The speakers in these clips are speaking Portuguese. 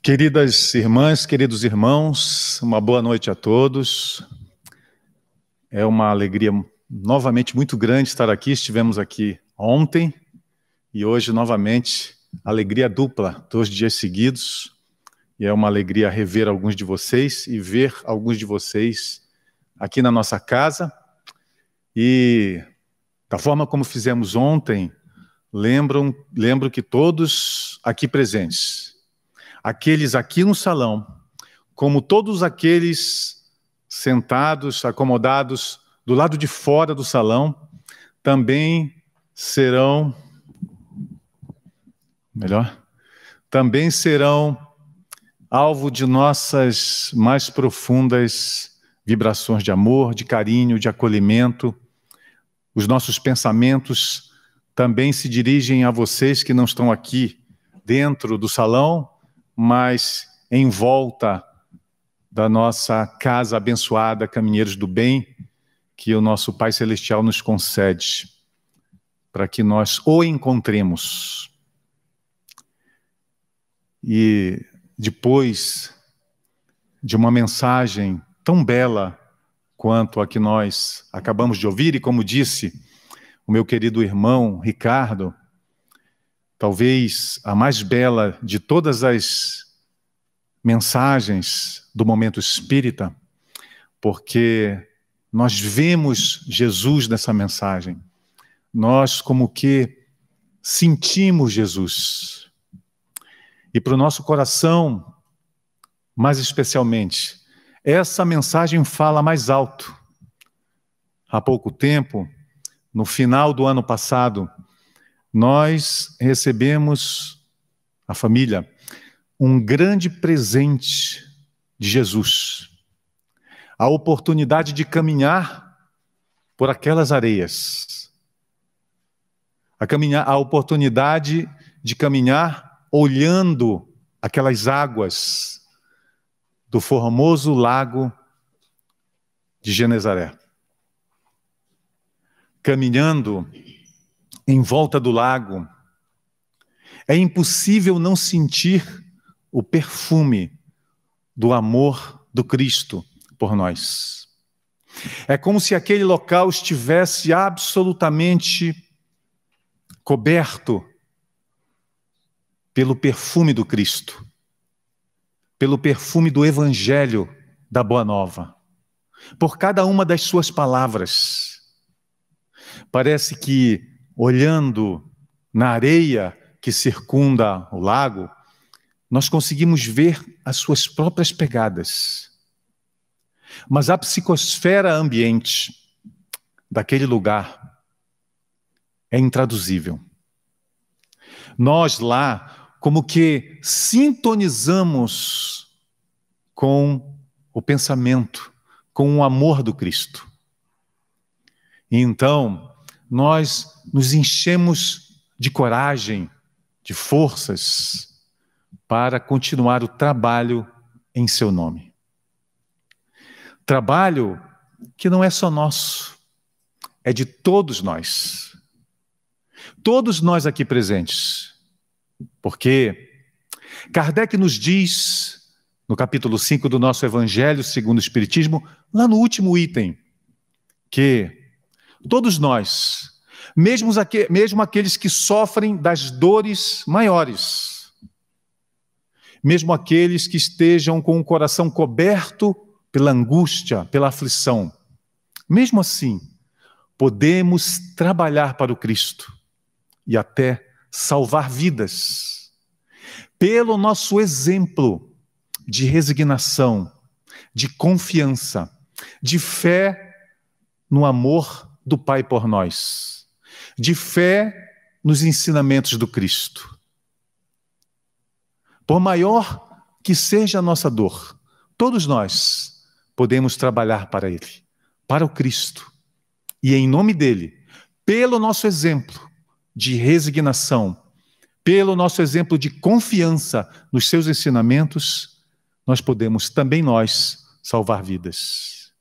Queridas irmãs, queridos irmãos, uma boa noite a todos. É uma alegria novamente muito grande estar aqui. Estivemos aqui ontem e hoje novamente, alegria dupla, 2 dias seguidos. E é uma alegria rever alguns de vocês e ver alguns de vocês aqui na nossa casa. E da forma como fizemos ontem, lembro que todos aqui presentes, aqueles aqui no salão, como todos aqueles sentados, acomodados do lado de fora do salão, também serão alvo de nossas mais profundas vibrações de amor, de carinho, de acolhimento. Os nossos pensamentos também se dirigem a vocês que não estão aqui dentro do salão, mas em volta da nossa casa abençoada, Caminheiros do Bem, que o nosso Pai Celestial nos concede, para que nós o encontremos. E depois de uma mensagem tão bela quanto a que nós acabamos de ouvir, e como disse o meu querido irmão Ricardo, talvez a mais bela de todas as mensagens do momento espírita, porque nós vemos Jesus nessa mensagem. Nós como que sentimos Jesus. E para o nosso coração, mais especialmente, essa mensagem fala mais alto. Há pouco tempo, no final do ano passado, nós recebemos, a família, um grande presente de Jesus. A oportunidade de caminhar por aquelas areias. A oportunidade de caminhar olhando aquelas águas do formoso lago de Genezaré. Caminhando em volta do lago, é impossível não sentir o perfume do amor do Cristo por nós. É como se aquele local estivesse absolutamente coberto pelo perfume do Cristo, pelo perfume do Evangelho da Boa Nova, por cada uma das suas palavras. Parece que, olhando na areia que circunda o lago, nós conseguimos ver as suas próprias pegadas. Mas a psicosfera ambiente daquele lugar é intraduzível. Nós lá, como que sintonizamos com o pensamento, com o amor do Cristo. E então, nós nos enchemos de coragem, de forças, para continuar o trabalho em seu nome. Trabalho que não é só nosso, é de todos nós. Todos nós aqui presentes. Porque Kardec nos diz, no capítulo 5 do nosso Evangelho segundo o Espiritismo, lá no último item, que todos nós, mesmo aqueles que sofrem das dores maiores, mesmo aqueles que estejam com o coração coberto pela angústia, pela aflição, mesmo assim, podemos trabalhar para o Cristo e até salvar vidas, pelo nosso exemplo de resignação, de confiança, de fé no amor do Pai por nós, de fé nos ensinamentos do Cristo. Por maior que seja a nossa dor, todos nós podemos trabalhar para Ele, para o Cristo, e em nome dEle, pelo nosso exemplo de resignação, pelo nosso exemplo de confiança nos seus ensinamentos, nós podemos também nós salvar vidas.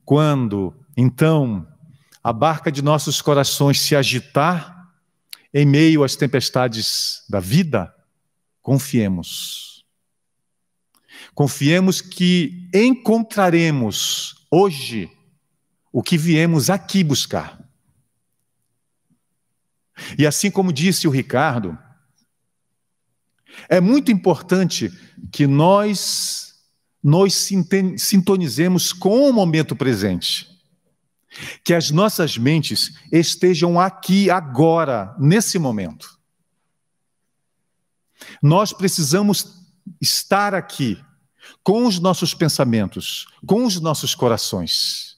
Quando, então, a barca de nossos corações se agitar em meio às tempestades da vida, Confiemos. Confiemos que encontraremos hoje o que viemos aqui buscar. E assim como disse o Ricardo, é muito importante que nós sintonizemos com o momento presente. Que as nossas mentes estejam aqui, agora, nesse momento. Nós precisamos estar aqui, com os nossos pensamentos, com os nossos corações.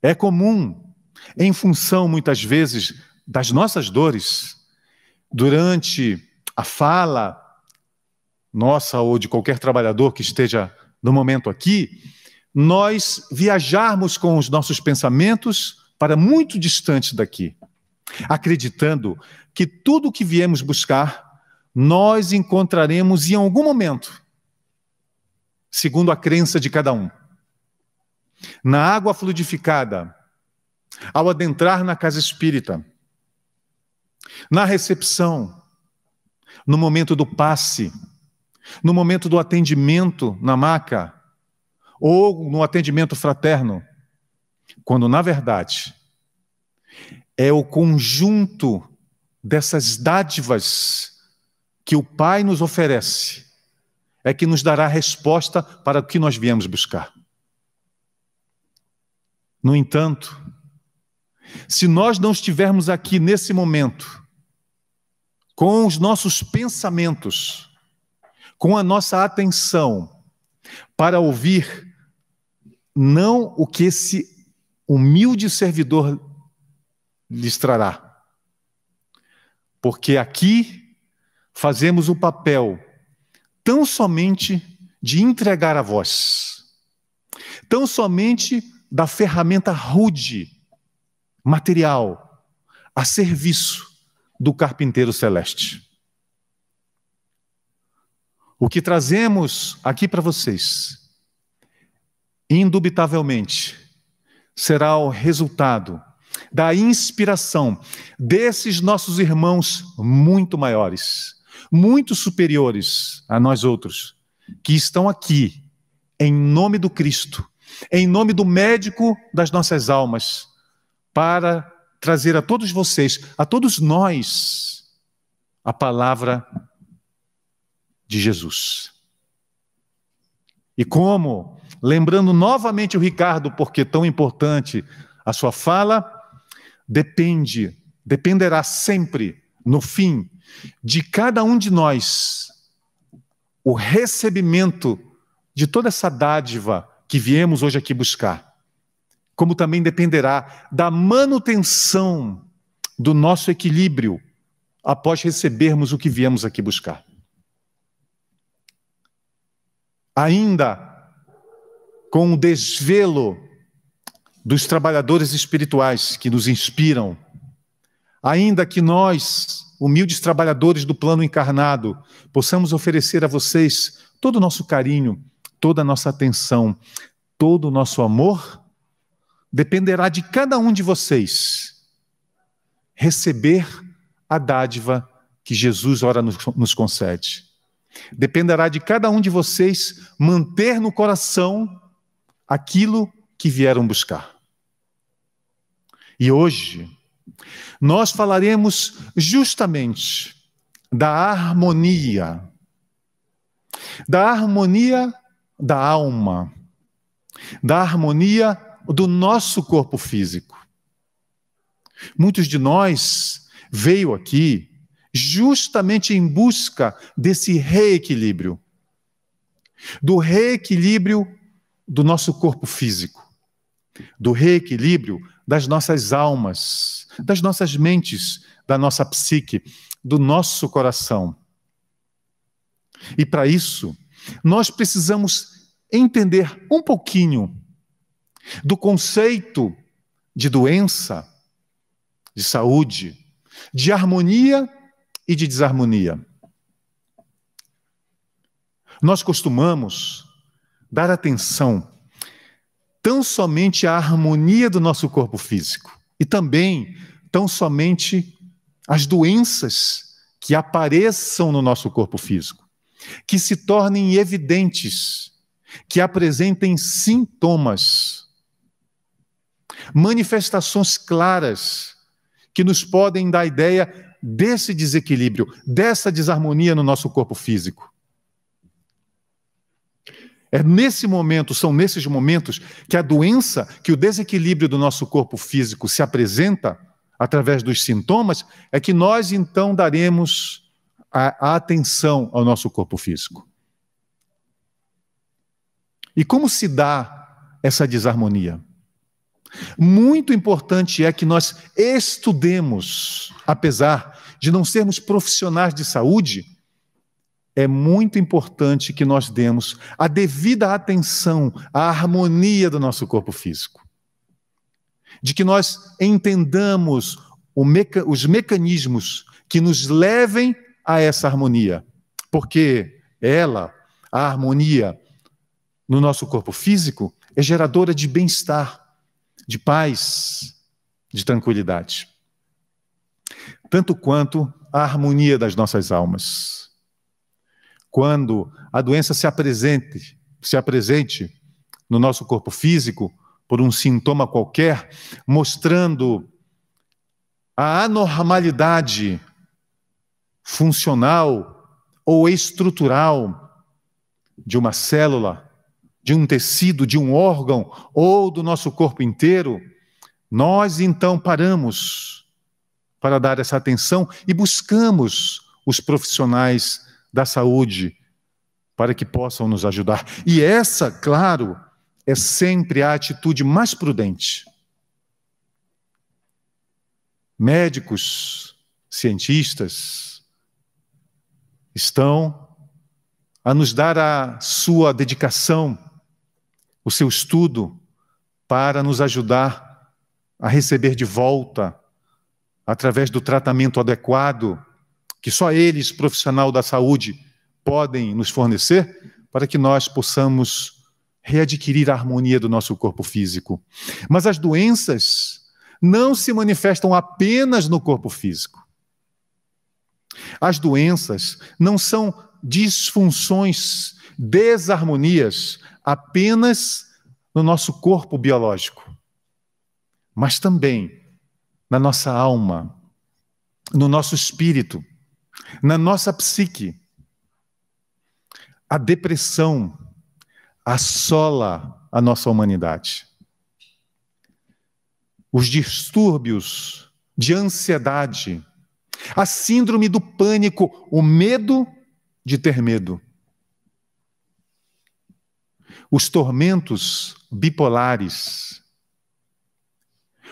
É comum, em função, muitas vezes, das nossas dores, durante a fala nossa ou de qualquer trabalhador que esteja no momento aqui, nós viajarmos com os nossos pensamentos para muito distante daqui, acreditando que tudo o que viemos buscar, nós encontraremos em algum momento, segundo a crença de cada um. Na água fluidificada, ao adentrar na casa espírita, na recepção, no momento do passe, no momento do atendimento na maca, ou no atendimento fraterno, quando, na verdade, é o conjunto dessas dádivas que o Pai nos oferece, é que nos dará a resposta para o que nós viemos buscar. No entanto, se nós não estivermos aqui nesse momento, com os nossos pensamentos, com a nossa atenção, para ouvir não o que esse humilde servidor lhes trará, porque aqui fazemos o papel tão somente de entregar a voz, tão somente da ferramenta rude, material, a serviço do carpinteiro celeste. O que trazemos aqui para vocês, indubitavelmente, será o resultado da inspiração desses nossos irmãos muito maiores, muito superiores a nós outros, que estão aqui em nome do Cristo, em nome do médico das nossas almas, para trazer a todos vocês, a todos nós, a palavra de Jesus. E como, lembrando novamente o Ricardo, porque tão importante a sua fala, dependerá sempre, no fim, de cada um de nós, o recebimento de toda essa dádiva que viemos hoje aqui buscar, como também dependerá da manutenção do nosso equilíbrio após recebermos o que viemos aqui buscar. Ainda com o desvelo dos trabalhadores espirituais que nos inspiram, ainda que nós, humildes trabalhadores do plano encarnado, possamos oferecer a vocês todo o nosso carinho, toda a nossa atenção, todo o nosso amor, dependerá de cada um de vocês receber a dádiva que Jesus ora nos concede. Dependerá de cada um de vocês manter no coração aquilo que vieram buscar. E hoje, nós falaremos justamente da harmonia da alma, da harmonia do nosso corpo físico. Muitos de nós veio aqui justamente em busca desse reequilíbrio, do reequilíbrio do nosso corpo físico, do reequilíbrio das nossas almas, das nossas mentes, da nossa psique, do nosso coração. E para isso, nós precisamos entender um pouquinho do conceito de doença, de saúde, de harmonia e de desarmonia. Nós costumamos dar atenção tão somente à harmonia do nosso corpo físico e também tão somente às doenças que apareçam no nosso corpo físico, que se tornem evidentes, que apresentem sintomas, manifestações claras, que nos podem dar ideia desse desequilíbrio, dessa desarmonia no nosso corpo físico. São nesses momentos que a doença, que o desequilíbrio do nosso corpo físico se apresenta através dos sintomas, é que nós então daremos a atenção ao nosso corpo físico. E como se dá essa desarmonia? Muito importante é que nós estudemos, apesar de não sermos profissionais de saúde, é muito importante que nós demos a devida atenção à harmonia do nosso corpo físico. De que nós entendamos os mecanismos que nos levem a essa harmonia. Porque a harmonia no nosso corpo físico, é geradora de bem-estar, de paz, de tranquilidade. Tanto quanto a harmonia das nossas almas. Quando a doença se apresente no nosso corpo físico, por um sintoma qualquer, mostrando a anormalidade funcional ou estrutural de uma célula, de um tecido, de um órgão ou do nosso corpo inteiro, nós então paramos para dar essa atenção e buscamos os profissionais da saúde para que possam nos ajudar. E essa, claro, é sempre a atitude mais prudente. Médicos, cientistas estão a nos dar a sua dedicação, o seu estudo, para nos ajudar a receber de volta, através do tratamento adequado, que só eles, profissional da saúde, podem nos fornecer, para que nós possamos readquirir a harmonia do nosso corpo físico. Mas as doenças não se manifestam apenas no corpo físico. As doenças não são disfunções, desarmonias apenas no nosso corpo biológico, mas também na nossa alma, no nosso espírito, na nossa psique. A depressão assola a nossa humanidade. Os distúrbios de ansiedade, a síndrome do pânico, o medo de ter medo. Os tormentos bipolares,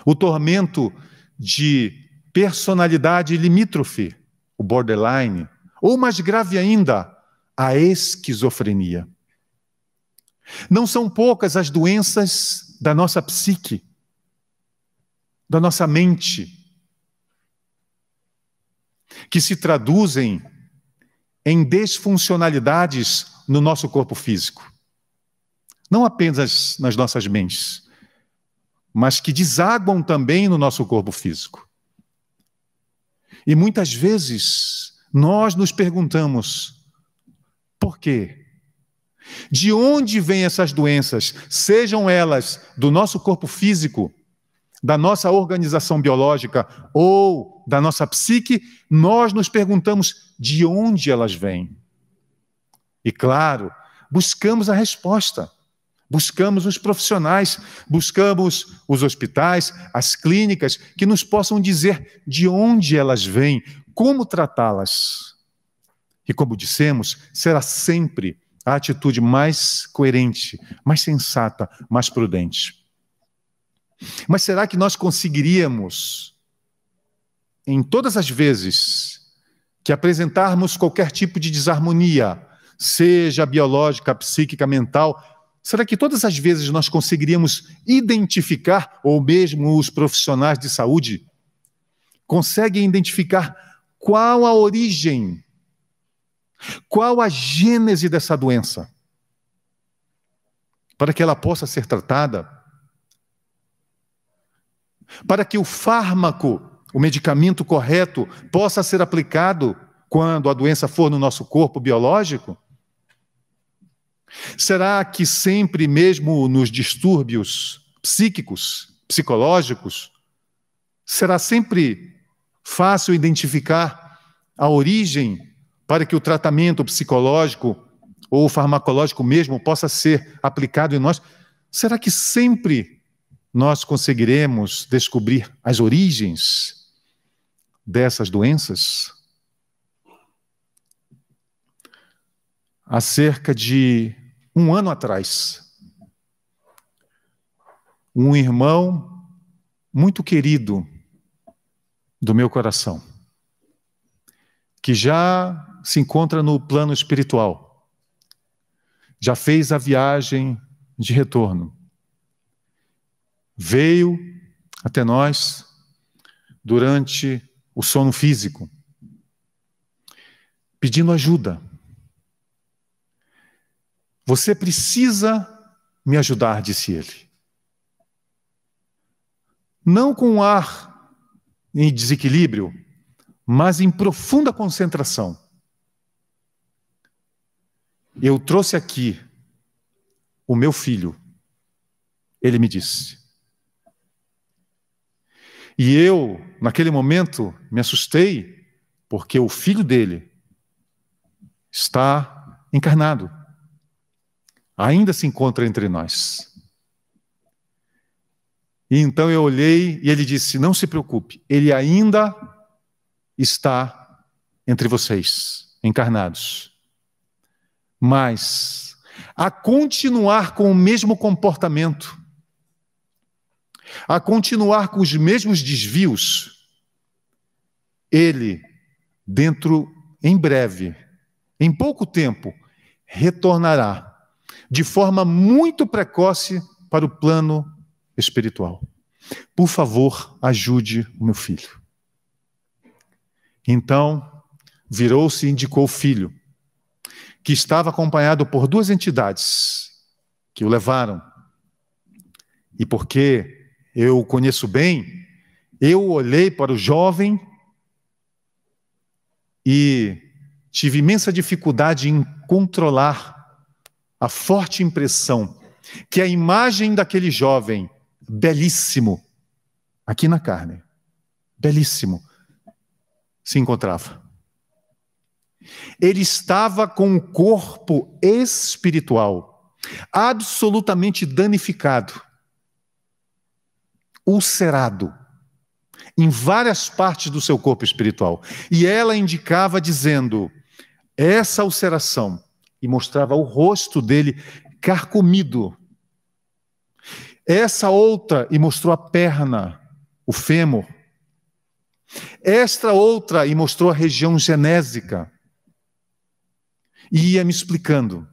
o tormento de personalidade limítrofe, o borderline, ou mais grave ainda, a esquizofrenia. Não são poucas as doenças da nossa psique, da nossa mente, que se traduzem em desfuncionalidades no nosso corpo físico. Não apenas nas nossas mentes, mas que desaguam também no nosso corpo físico. E muitas vezes nós nos perguntamos, por quê? De onde vêm essas doenças? Sejam elas do nosso corpo físico, da nossa organização biológica ou da nossa psique, nós nos perguntamos de onde elas vêm. E claro, buscamos a resposta. Buscamos os profissionais, buscamos os hospitais, as clínicas, que nos possam dizer de onde elas vêm, como tratá-las. E como dissemos, será sempre a atitude mais coerente, mais sensata, mais prudente. Mas será que nós conseguiríamos, em todas as vezes que apresentarmos qualquer tipo de desarmonia, seja biológica, psíquica, mental, será que todas as vezes nós conseguiríamos identificar, ou mesmo os profissionais de saúde, conseguem identificar qual a origem, qual a gênese dessa doença, para que ela possa ser tratada, para que o fármaco, o medicamento correto, possa ser aplicado quando a doença for no nosso corpo biológico? Será que sempre, mesmo nos distúrbios psíquicos, psicológicos, será sempre fácil identificar a origem para que o tratamento psicológico ou farmacológico mesmo possa ser aplicado em nós? Será que sempre nós conseguiremos descobrir as origens dessas doenças? Há cerca de um ano atrás, um irmão muito querido do meu coração, que já se encontra no plano espiritual, já fez a viagem de retorno, veio até nós durante o sono físico, pedindo ajuda. Você precisa me ajudar, disse ele. Não com um ar em desequilíbrio, mas em profunda concentração. Eu trouxe aqui o meu filho, ele me disse. E eu, naquele momento, me assustei, porque o filho dele está encarnado. Ainda se encontra entre nós. E então eu olhei e ele disse, não se preocupe, ele ainda está entre vocês, encarnados. Mas, a continuar com o mesmo comportamento, a continuar com os mesmos desvios, ele, em breve, em pouco tempo, retornará de forma muito precoce para o plano espiritual. Por favor, ajude o meu filho. Então, virou-se e indicou o filho, que estava acompanhado por 2 entidades que o levaram. E porque eu o conheço bem, eu olhei para o jovem e tive imensa dificuldade em controlar a forte impressão que a imagem daquele jovem, belíssimo, aqui na carne, belíssimo, se encontrava. Ele estava com o corpo espiritual absolutamente danificado, ulcerado, em várias partes do seu corpo espiritual. E ela indicava dizendo, essa ulceração, e mostrava o rosto dele carcomido. Essa outra, e mostrou a perna, o fêmur. Esta outra, e mostrou a região genésica. E ia me explicando.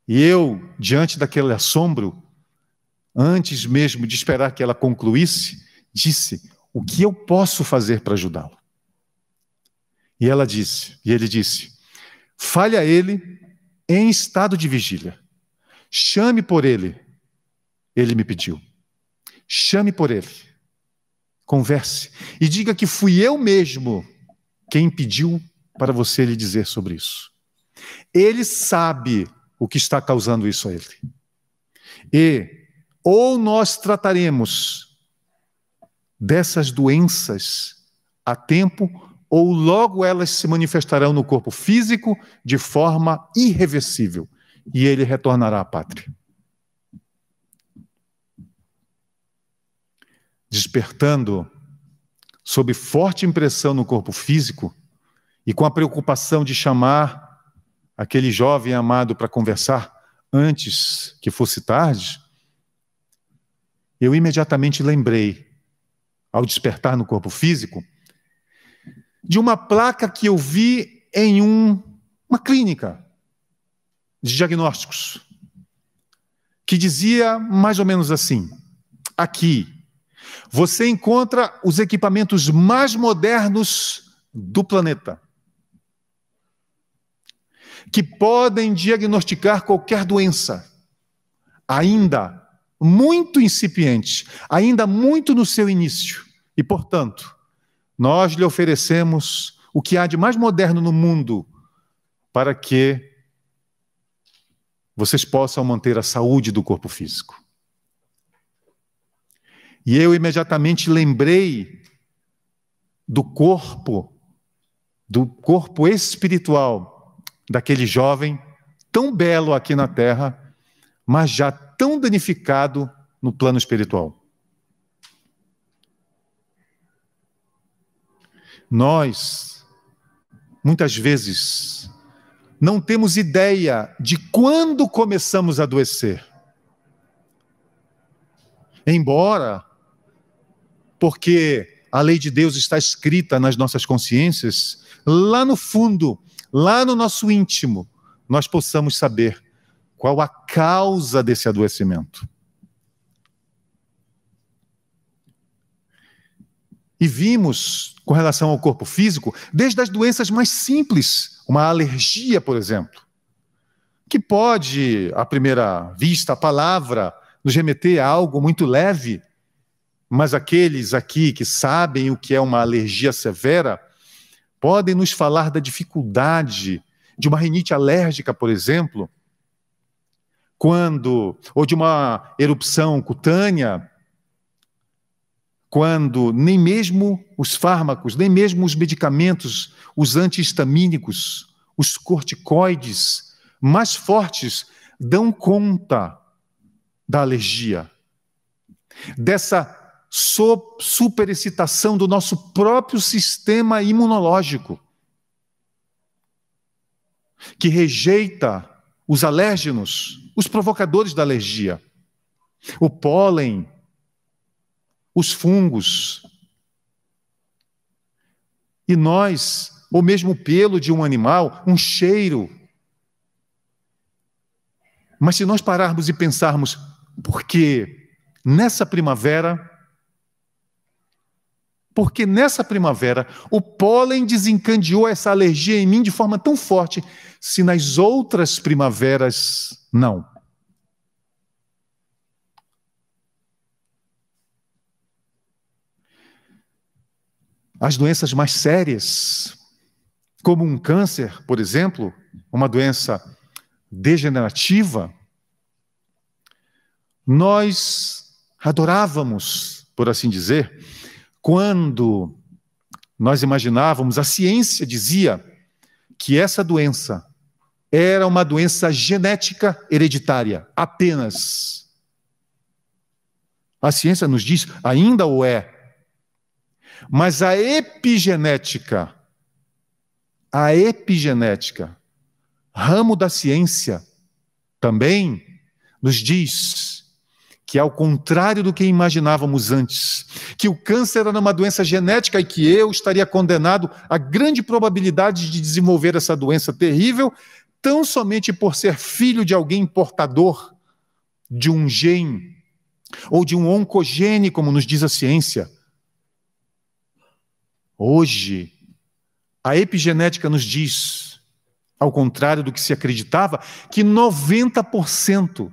E eu, diante daquele assombro, antes mesmo de esperar que ela concluísse, disse, o que eu posso fazer para ajudá-lo? E ele disse, fale a ele em estado de vigília. Chame por ele. Ele me pediu. Chame por ele. Converse. E diga que fui eu mesmo quem pediu para você lhe dizer sobre isso. Ele sabe o que está causando isso a ele. E ou nós trataremos dessas doenças a tempo, ou logo elas se manifestarão no corpo físico de forma irreversível, e ele retornará à pátria. Despertando, sob forte impressão no corpo físico, e com a preocupação de chamar aquele jovem amado para conversar antes que fosse tarde, eu imediatamente lembrei, ao despertar no corpo físico, de uma placa que eu vi em uma clínica de diagnósticos, que dizia mais ou menos assim, aqui, você encontra os equipamentos mais modernos do planeta, que podem diagnosticar qualquer doença, ainda muito incipiente, ainda muito no seu início. E, portanto, nós lhe oferecemos o que há de mais moderno no mundo para que vocês possam manter a saúde do corpo físico. E eu imediatamente lembrei do corpo espiritual daquele jovem tão belo aqui na terra, mas já tão danificado no plano espiritual. Nós, muitas vezes, não temos ideia de quando começamos a adoecer. Embora, porque a lei de Deus está escrita nas nossas consciências, lá no fundo, lá no nosso íntimo, nós possamos saber qual a causa desse adoecimento. E vimos, com relação ao corpo físico, desde as doenças mais simples, uma alergia, por exemplo, que pode, à primeira vista, a palavra, nos remeter a algo muito leve, mas aqueles aqui que sabem o que é uma alergia severa, podem nos falar da dificuldade de uma rinite alérgica, por exemplo, ou de uma erupção cutânea, quando nem mesmo os fármacos, nem mesmo os medicamentos, os antihistamínicos, os corticoides mais fortes dão conta da alergia, dessa superexcitação do nosso próprio sistema imunológico, que rejeita os alérgenos, os provocadores da alergia, o pólen, os fungos. E nós, ou mesmo o pelo de um animal, um cheiro. Mas se nós pararmos e pensarmos, por que nessa primavera o pólen desencadeou essa alergia em mim de forma tão forte, se nas outras primaveras não? As doenças mais sérias, como um câncer, por exemplo, uma doença degenerativa, nós adorávamos, por assim dizer, quando nós imaginávamos, a ciência dizia que essa doença era uma doença genética hereditária, apenas. A ciência nos diz, ainda o é. Mas a epigenética, ramo da ciência, também nos diz que, ao contrário do que imaginávamos antes, que o câncer era uma doença genética e que eu estaria condenado à grande probabilidade de desenvolver essa doença terrível, tão somente por ser filho de alguém portador de um gene, ou de um oncogene, como nos diz a ciência. Hoje, a epigenética nos diz, ao contrário do que se acreditava, que 90%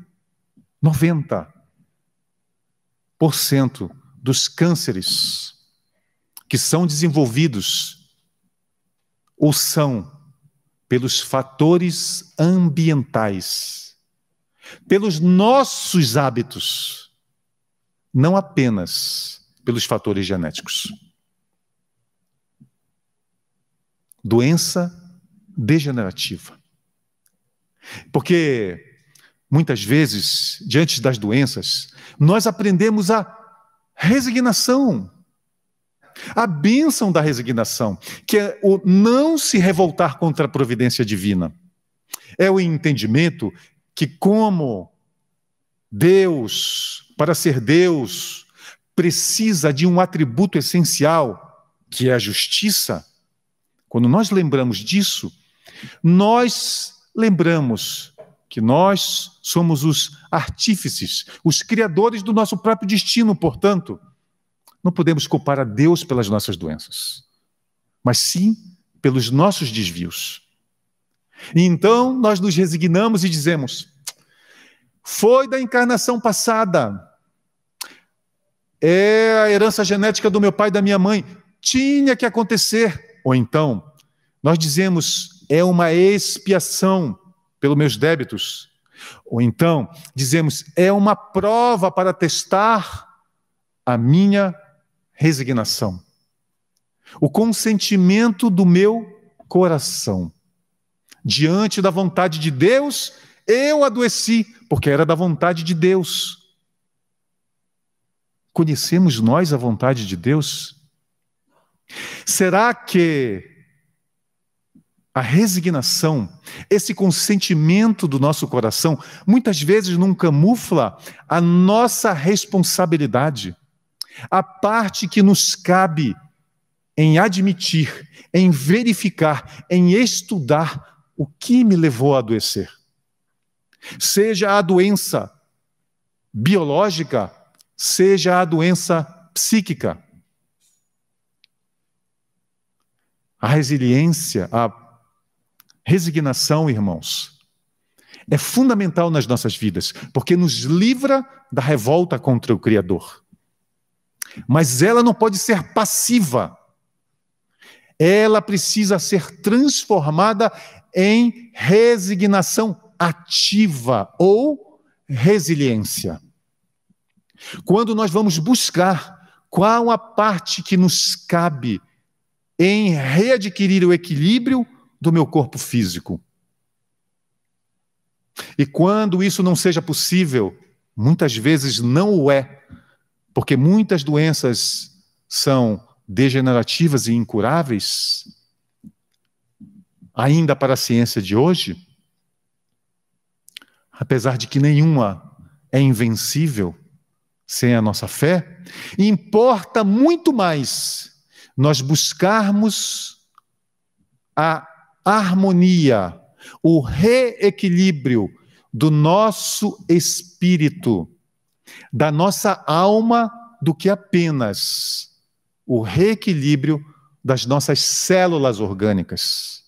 dos cânceres que são desenvolvidos ou são pelos fatores ambientais, pelos nossos hábitos, não apenas pelos fatores genéticos. Doença degenerativa. Porque, muitas vezes, diante das doenças, nós aprendemos a resignação, a bênção da resignação, que é o não se revoltar contra a providência divina. É o entendimento que, como Deus, para ser Deus, precisa de um atributo essencial, que é a justiça. Quando nós lembramos disso, nós lembramos que nós somos os artífices, os criadores do nosso próprio destino, portanto, não podemos culpar a Deus pelas nossas doenças, mas sim pelos nossos desvios. E então nós nos resignamos e dizemos, foi da encarnação passada, é a herança genética do meu pai e da minha mãe, tinha que acontecer. Ou então, nós dizemos, é uma expiação pelos meus débitos. Ou então, dizemos, é uma prova para testar a minha resignação. O consentimento do meu coração. Diante da vontade de Deus, eu adoeci, porque era da vontade de Deus. Conhecemos nós a vontade de Deus? Será que a resignação, esse consentimento do nosso coração, muitas vezes não camufla a nossa responsabilidade, a parte que nos cabe em admitir, em verificar, em estudar o que me levou a adoecer? Seja a doença biológica, seja a doença psíquica. A resiliência, a resignação, irmãos, é fundamental nas nossas vidas, porque nos livra da revolta contra o Criador. Mas ela não pode ser passiva. Ela precisa ser transformada em resignação ativa ou resiliência. Quando nós vamos buscar qual a parte que nos cabe em readquirir o equilíbrio do meu corpo físico. E quando isso não seja possível, muitas vezes não o é, porque muitas doenças são degenerativas e incuráveis, ainda para a ciência de hoje, apesar de que nenhuma é invencível sem a nossa fé, importa muito mais nós buscarmos a harmonia, o reequilíbrio do nosso espírito, da nossa alma, do que apenas o reequilíbrio das nossas células orgânicas,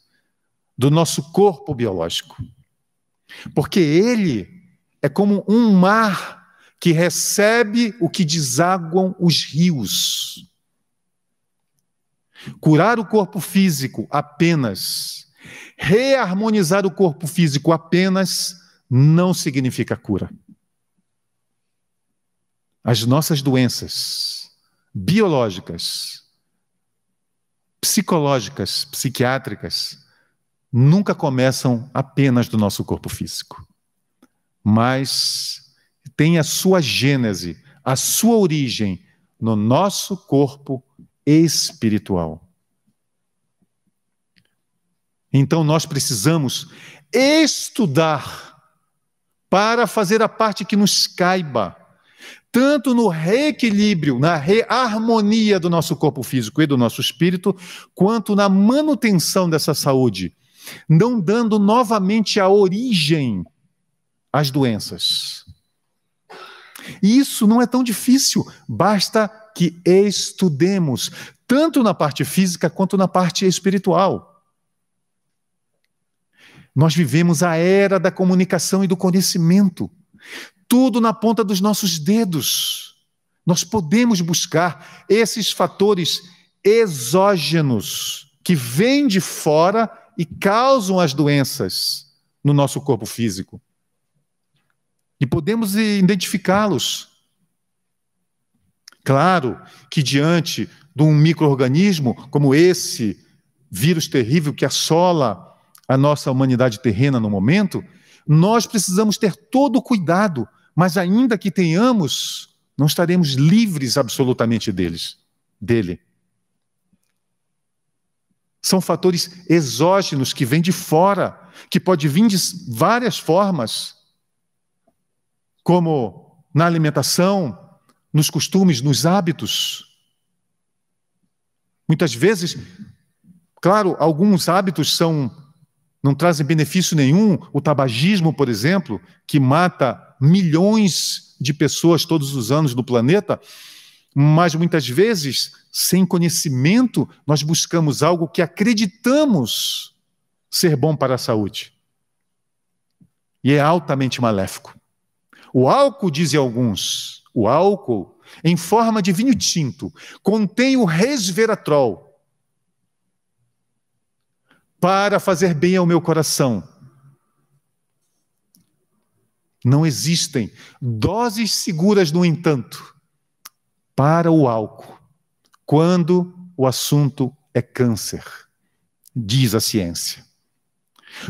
do nosso corpo biológico. Porque ele é como um mar que recebe o que desaguam os rios. Curar o corpo físico apenas, reharmonizar o corpo físico apenas, não significa cura. As nossas doenças biológicas, psicológicas, psiquiátricas, nunca começam apenas do nosso corpo físico, mas tem a sua gênese, a sua origem no nosso corpo espiritual. Então nós precisamos estudar para fazer a parte que nos caiba, tanto no reequilíbrio, na reharmonia do nosso corpo físico e do nosso espírito, quanto na manutenção dessa saúde, não dando novamente a origem às doenças. E isso não é tão difícil, basta que estudemos, tanto na parte física quanto na parte espiritual. Nós vivemos a era da comunicação e do conhecimento, tudo na ponta dos nossos dedos. Nós podemos buscar esses fatores exógenos que vêm de fora e causam as doenças no nosso corpo físico. E podemos identificá-los. Claro que diante de um micro-organismo como esse vírus terrível que assola a nossa humanidade terrena no momento, nós precisamos ter todo o cuidado, mas ainda que tenhamos, não estaremos livres absolutamente dele. São fatores exógenos que vêm de fora, que pode vir de várias formas, como na alimentação, nos costumes, nos hábitos. Muitas vezes, claro, alguns hábitos não trazem benefício nenhum. O tabagismo, por exemplo, que mata milhões de pessoas todos os anos no planeta, mas muitas vezes, sem conhecimento, nós buscamos algo que acreditamos ser bom para a saúde. E é altamente maléfico. O álcool, dizem alguns, o álcool, em forma de vinho tinto, contém o resveratrol. para fazer bem ao meu coração. Não existem doses seguras, no entanto, para o álcool, quando o assunto é câncer, diz a ciência.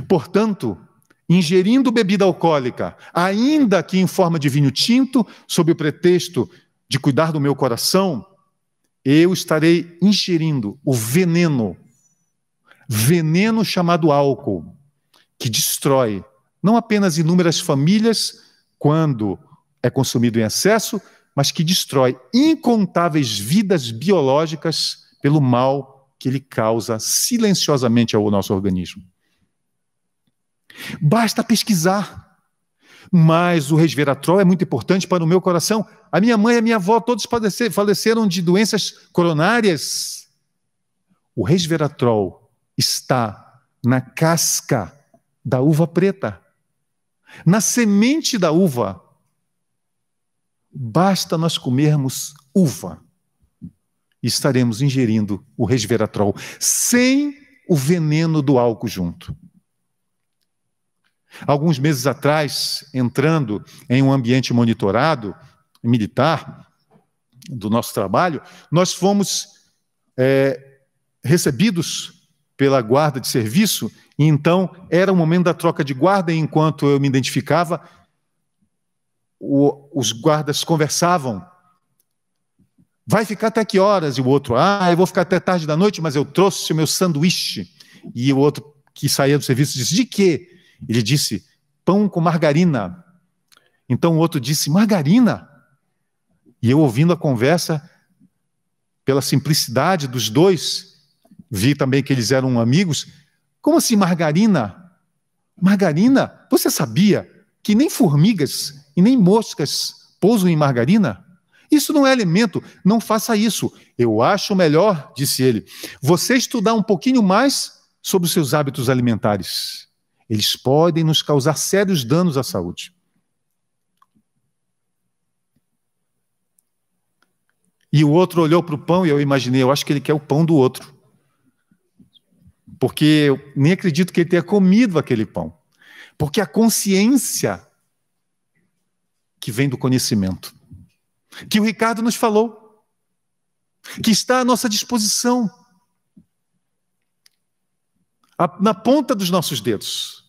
Portanto, ingerindo bebida alcoólica, ainda que em forma de vinho tinto, sob o pretexto de cuidar do meu coração, eu estarei ingerindo o veneno chamado álcool, que destrói não apenas inúmeras famílias quando é consumido em excesso, mas que destrói incontáveis vidas biológicas pelo mal que ele causa silenciosamente ao nosso organismo. Basta pesquisar. Mas o resveratrol é muito importante para o meu coração. A minha mãe e a minha avó todos faleceram de doenças coronárias. O resveratrol está na casca da uva preta, na semente da uva. Basta nós comermos uva e estaremos ingerindo o resveratrol sem o veneno do álcool junto. Alguns meses atrás, entrando em um ambiente monitorado, militar, do nosso trabalho, nós fomos recebidos pela guarda de serviço, e então era o momento da troca de guarda, e enquanto eu me identificava, os guardas conversavam. Vai ficar até que horas? E o outro, eu vou ficar até tarde da noite, mas eu trouxe o meu sanduíche. E o outro, que saía do serviço, disse, de quê? Ele disse, pão com margarina. Então o outro disse, margarina? E eu, ouvindo a conversa, pela simplicidade dos dois, vi também que eles eram amigos. Como assim margarina? Margarina? Você sabia que nem formigas e nem moscas pousam em margarina? Isso não é alimento, não faça isso. Eu acho melhor, disse ele, você estudar um pouquinho mais sobre os seus hábitos alimentares. Eles podem nos causar sérios danos à saúde. E o outro olhou para o pão e eu imaginei, eu acho que ele quer o pão do outro. Porque eu nem acredito que ele tenha comido aquele pão. Porque a consciência que vem do conhecimento, que o Ricardo nos falou, que está à nossa disposição, na ponta dos nossos dedos.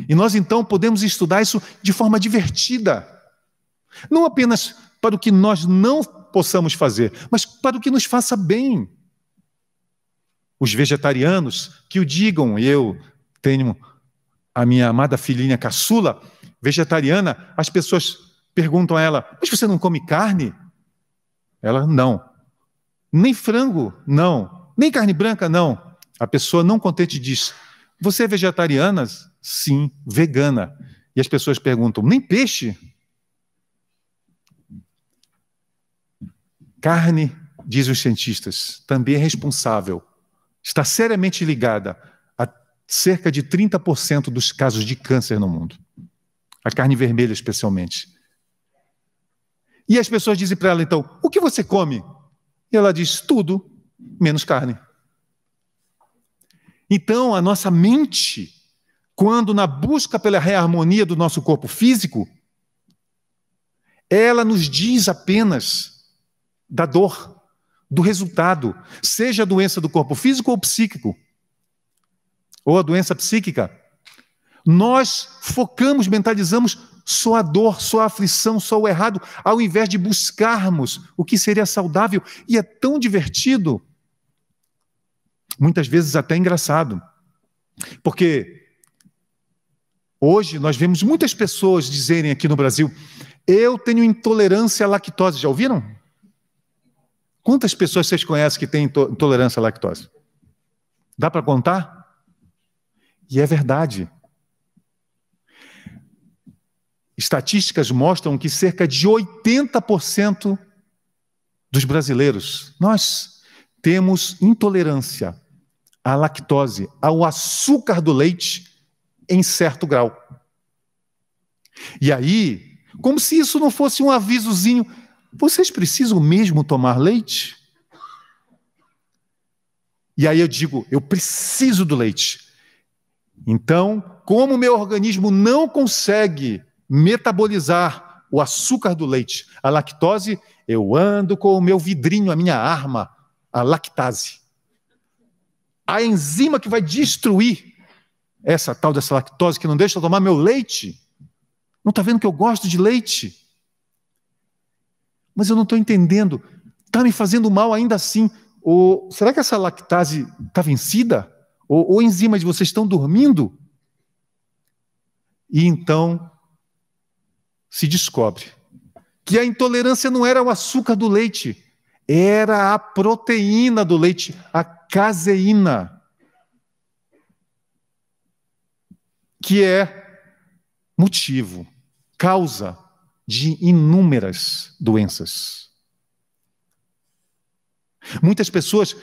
E nós, então, podemos estudar isso de forma divertida. Não apenas para o que nós não possamos fazer, mas para o que nos faça bem. Os vegetarianos que o digam, eu tenho a minha amada filhinha caçula, vegetariana, as pessoas perguntam a ela, mas você não come carne? Ela, não. Nem frango, não. Nem carne branca, não. A pessoa não contente diz, você é vegetariana? Sim, vegana. E as pessoas perguntam, nem peixe? Carne, dizem os cientistas, também é responsável. Está seriamente ligada a cerca de 30% dos casos de câncer no mundo. A carne vermelha, especialmente. E as pessoas dizem para ela, então, o que você come? E ela diz, tudo, menos carne. Então, a nossa mente, quando na busca pela reharmonia do nosso corpo físico, ela nos diz apenas da dor, do resultado, seja a doença do corpo físico ou psíquico, ou a doença psíquica. Nós focamos, mentalizamos só a dor, só a aflição, só o errado, ao invés de buscarmos o que seria saudável. E é tão divertido, muitas vezes até engraçado, porque hoje nós vemos muitas pessoas dizerem aqui no Brasil, eu tenho intolerância à lactose. Já ouviram? Quantas pessoas vocês conhecem que têm intolerância à lactose? Dá para contar? E é verdade. Estatísticas mostram que cerca de 80% dos brasileiros, nós temos intolerância à lactose, ao açúcar do leite, em certo grau. E aí, como se isso não fosse um avisozinho, vocês precisam mesmo tomar leite? E aí eu digo, eu preciso do leite. Então, como o meu organismo não consegue metabolizar o açúcar do leite, a lactose, eu ando com o meu vidrinho, a minha arma, a lactase. A enzima que vai destruir essa tal dessa lactose, que não deixa eu tomar meu leite. Não está vendo que eu gosto de leite? Mas eu não estou entendendo. Está me fazendo mal ainda assim. Ou será que essa lactase está vencida? Ou enzimas de vocês estão dormindo? E então se descobre que a intolerância não era o açúcar do leite, era a proteína do leite, a caseína, que é motivo, causa de inúmeras doenças. Muitas pessoas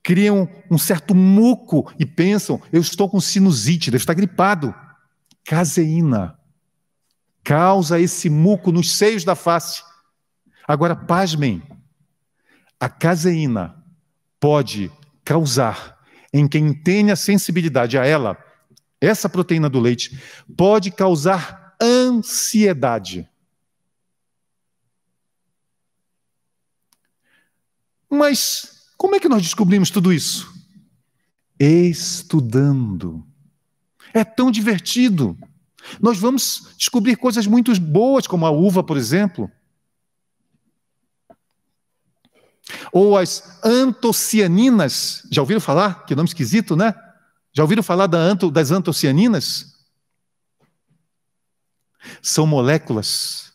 criam um certo muco e pensam, eu estou com sinusite, devo estar gripado. Caseína causa esse muco nos seios da face. Agora, pasmem, a caseína pode causar, em quem tenha sensibilidade a ela, essa proteína do leite, pode causar ansiedade. Mas como é que nós descobrimos tudo isso? Estudando. É tão divertido. Nós vamos descobrir coisas muito boas, como a uva, por exemplo. Ou as antocianinas. Já ouviram falar? Que nome esquisito, né? Já ouviram falar das antocianinas? São moléculas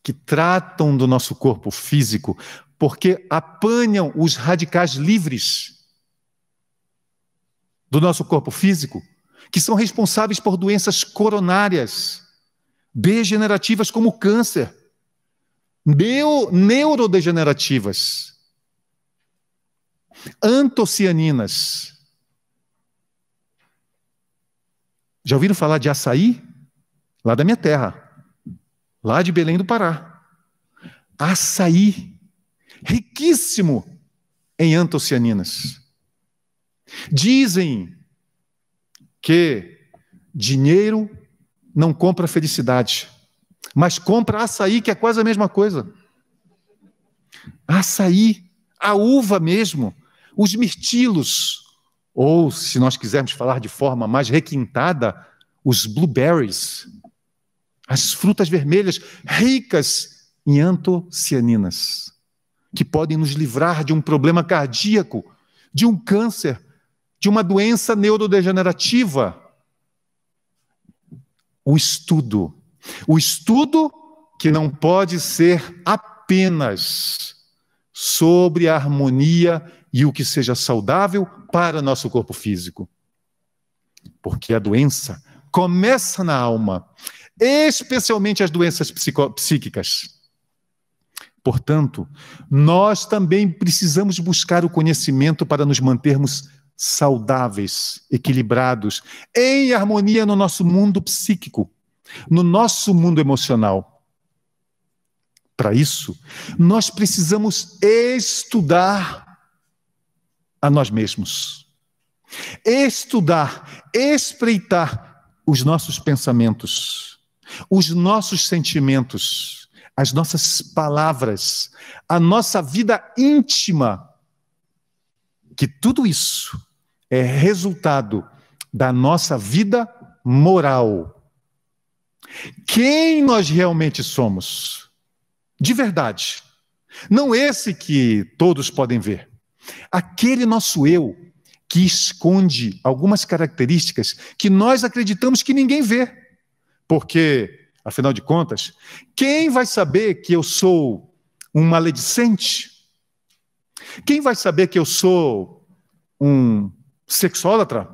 que tratam do nosso corpo físico, porque apanham os radicais livres do nosso corpo físico, que são responsáveis por doenças coronárias, degenerativas como o câncer, neurodegenerativas, antocianinas. Já ouviram falar de açaí? Lá da minha terra, lá de Belém do Pará. Açaí, riquíssimo em antocianinas. Dizem que dinheiro não compra felicidade, mas compra açaí, que é quase a mesma coisa. Açaí, a uva mesmo, os mirtilos, ou, se nós quisermos falar de forma mais requintada, os blueberries, as frutas vermelhas ricas em antocianinas, que podem nos livrar de um problema cardíaco, de um câncer, de uma doença neurodegenerativa. O estudo que não pode ser apenas sobre a harmonia e o que seja saudável para nosso corpo físico. Porque a doença começa na alma, especialmente as doenças psíquicas. Portanto, nós também precisamos buscar o conhecimento para nos mantermos saudáveis, equilibrados, em harmonia no nosso mundo psíquico, no nosso mundo emocional. Para isso, nós precisamos estudar a nós mesmos. Estudar, espreitar os nossos pensamentos, os nossos sentimentos, as nossas palavras, a nossa vida íntima, que tudo isso é resultado da nossa vida moral. Quem nós realmente somos? De verdade. Não esse que todos podem ver. Aquele nosso eu que esconde algumas características que nós acreditamos que ninguém vê. Porque, afinal de contas, quem vai saber que eu sou um maledicente? Quem vai saber que eu sou um sexólatra?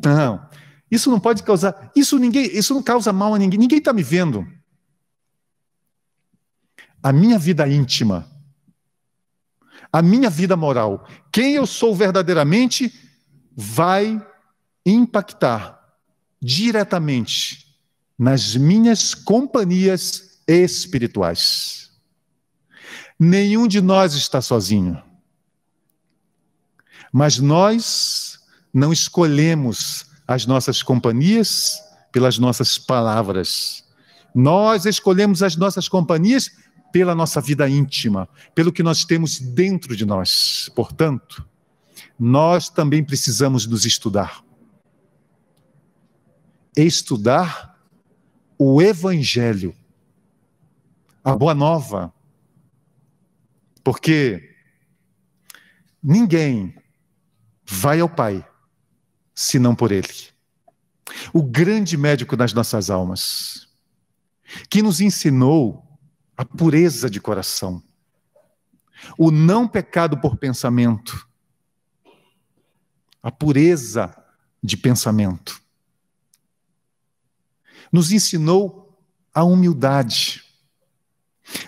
Não, isso não pode causar, isso não causa mal a ninguém, ninguém está me vendo. A minha vida íntima, a minha vida moral, quem eu sou verdadeiramente, vai impactar diretamente nas minhas companhias espirituais. Nenhum de nós está sozinho. Mas nós não escolhemos as nossas companhias pelas nossas palavras. Nós escolhemos as nossas companhias pela nossa vida íntima, pelo que nós temos dentro de nós. Portanto, nós também precisamos nos estudar. Estudar o Evangelho, a Boa Nova. Porque ninguém vai ao Pai senão por Ele. O grande médico das nossas almas, que nos ensinou a pureza de coração, o não pecado por pensamento, a pureza de pensamento. Nos ensinou a humildade.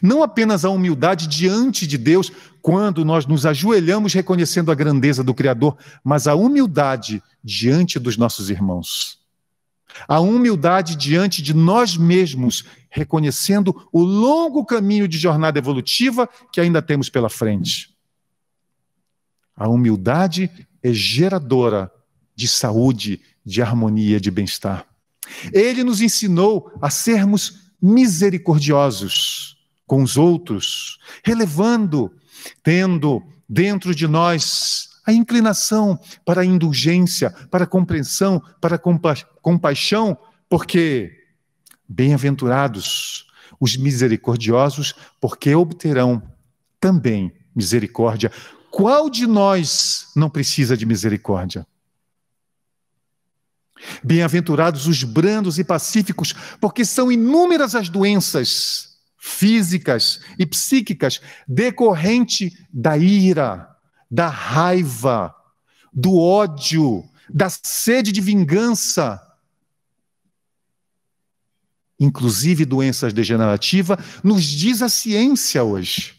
Não apenas a humildade diante de Deus, quando nós nos ajoelhamos reconhecendo a grandeza do Criador, mas a humildade diante dos nossos irmãos. A humildade diante de nós mesmos, reconhecendo o longo caminho de jornada evolutiva que ainda temos pela frente. A humildade é geradora de saúde, de harmonia, de bem-estar. Ele nos ensinou a sermos misericordiosos com os outros, relevando, tendo dentro de nós a inclinação para a indulgência, para a compreensão, para a compaixão, porque bem-aventurados os misericordiosos, porque obterão também misericórdia. Qual de nós não precisa de misericórdia? Bem-aventurados os brandos e pacíficos, porque são inúmeras as doenças físicas e psíquicas decorrente da ira, da raiva, do ódio, da sede de vingança, inclusive doenças degenerativas, nos diz a ciência hoje.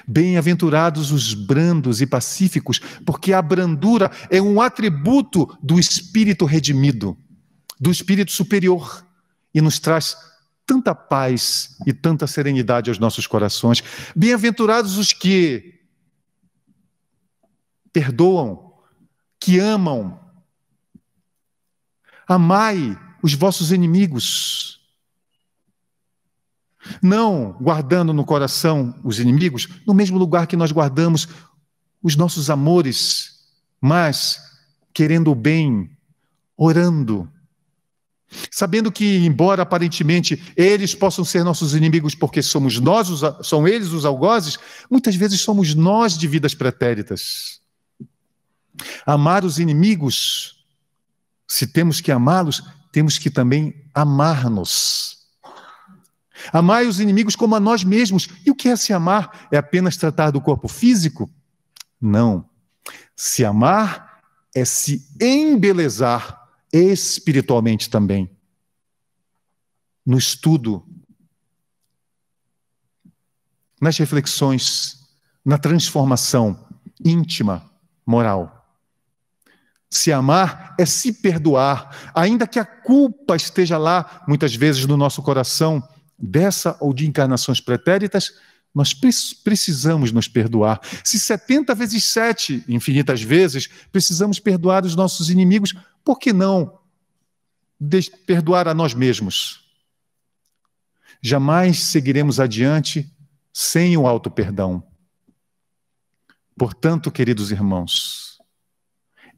Bem-aventurados os brandos e pacíficos, porque a brandura é um atributo do espírito redimido, do espírito superior, e nos traz tanta paz e tanta serenidade aos nossos corações. Bem-aventurados os que perdoam, que amam. Amai os vossos inimigos. Não guardando no coração os inimigos, no mesmo lugar que nós guardamos os nossos amores, mas querendo o bem, orando, sabendo que, embora aparentemente eles possam ser nossos inimigos porque somos nós, são eles os algozes, muitas vezes somos nós de vidas pretéritas. Amar os inimigos, se temos que amá-los, temos que também amar-nos. Amai os inimigos como a nós mesmos. E o que é se amar? É apenas tratar do corpo físico? Não. Se amar é se embelezar espiritualmente também. No estudo, nas reflexões, na transformação íntima, moral. Se amar é se perdoar, ainda que a culpa esteja lá, muitas vezes no nosso coração, dessa ou de encarnações pretéritas, nós precisamos nos perdoar. Se 70 vezes 7, infinitas vezes, precisamos perdoar os nossos inimigos, por que não perdoar a nós mesmos? Jamais seguiremos adiante sem o auto-perdão. Portanto, queridos irmãos,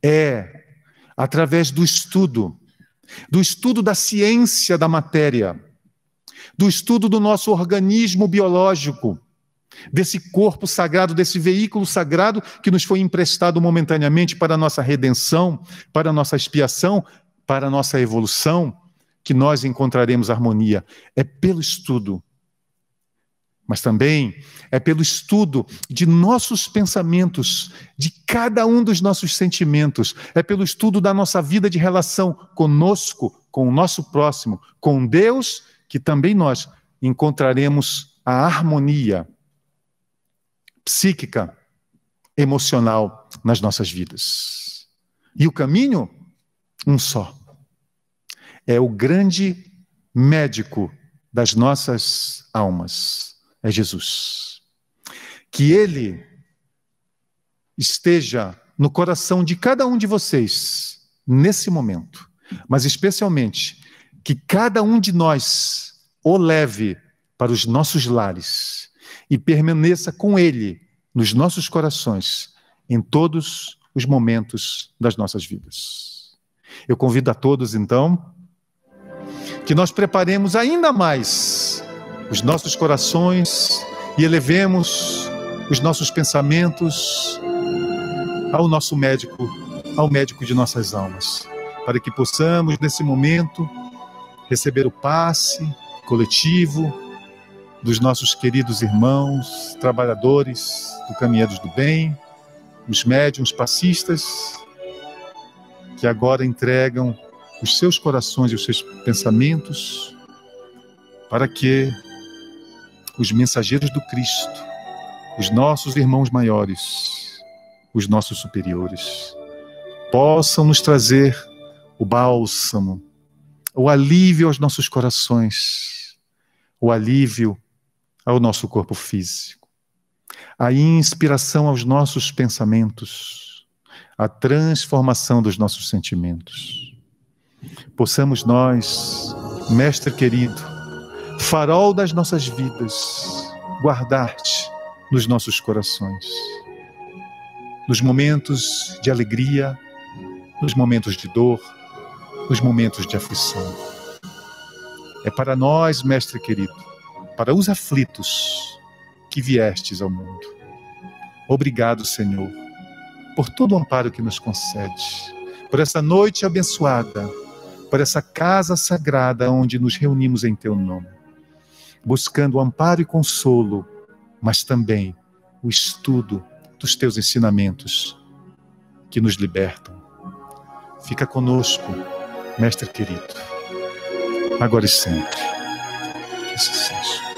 é através do estudo da ciência da matéria, do estudo do nosso organismo biológico, desse corpo sagrado, desse veículo sagrado que nos foi emprestado momentaneamente para a nossa redenção, para a nossa expiação, para a nossa evolução, que nós encontraremos harmonia. É pelo estudo, mas também é pelo estudo de nossos pensamentos, de cada um dos nossos sentimentos, é pelo estudo da nossa vida de relação conosco, com o nosso próximo, com Deus, que também nós encontraremos a harmonia psíquica, emocional nas nossas vidas. E o caminho? Um só. É o grande médico das nossas almas. É Jesus. Que Ele esteja no coração de cada um de vocês, nesse momento, mas especialmente que cada um de nós o leve para os nossos lares e permaneça com Ele nos nossos corações, em todos os momentos das nossas vidas. Eu convido a todos, então, que nós preparemos ainda mais os nossos corações e elevemos os nossos pensamentos ao nosso médico, ao médico de nossas almas, para que possamos, nesse momento, receber o passe coletivo dos nossos queridos irmãos, trabalhadores do Caminheiros do Bem, os médiuns passistas, que agora entregam os seus corações e os seus pensamentos para que os mensageiros do Cristo, os nossos irmãos maiores, os nossos superiores, possam nos trazer o bálsamo, o alívio aos nossos corações, o alívio ao nosso corpo físico, a inspiração aos nossos pensamentos, a transformação dos nossos sentimentos. Possamos nós, Mestre querido, farol das nossas vidas, guardar-te nos nossos corações, nos momentos de alegria, nos momentos de dor, nos momentos de aflição. É para nós, Mestre querido, para os aflitos que viestes ao mundo. Obrigado, Senhor, por todo o amparo que nos concede, por essa noite abençoada, por essa casa sagrada onde nos reunimos em Teu nome, buscando amparo e consolo, mas também o estudo dos Teus ensinamentos que nos libertam. Fica conosco, Mestre querido, agora e sempre. Que assim seja.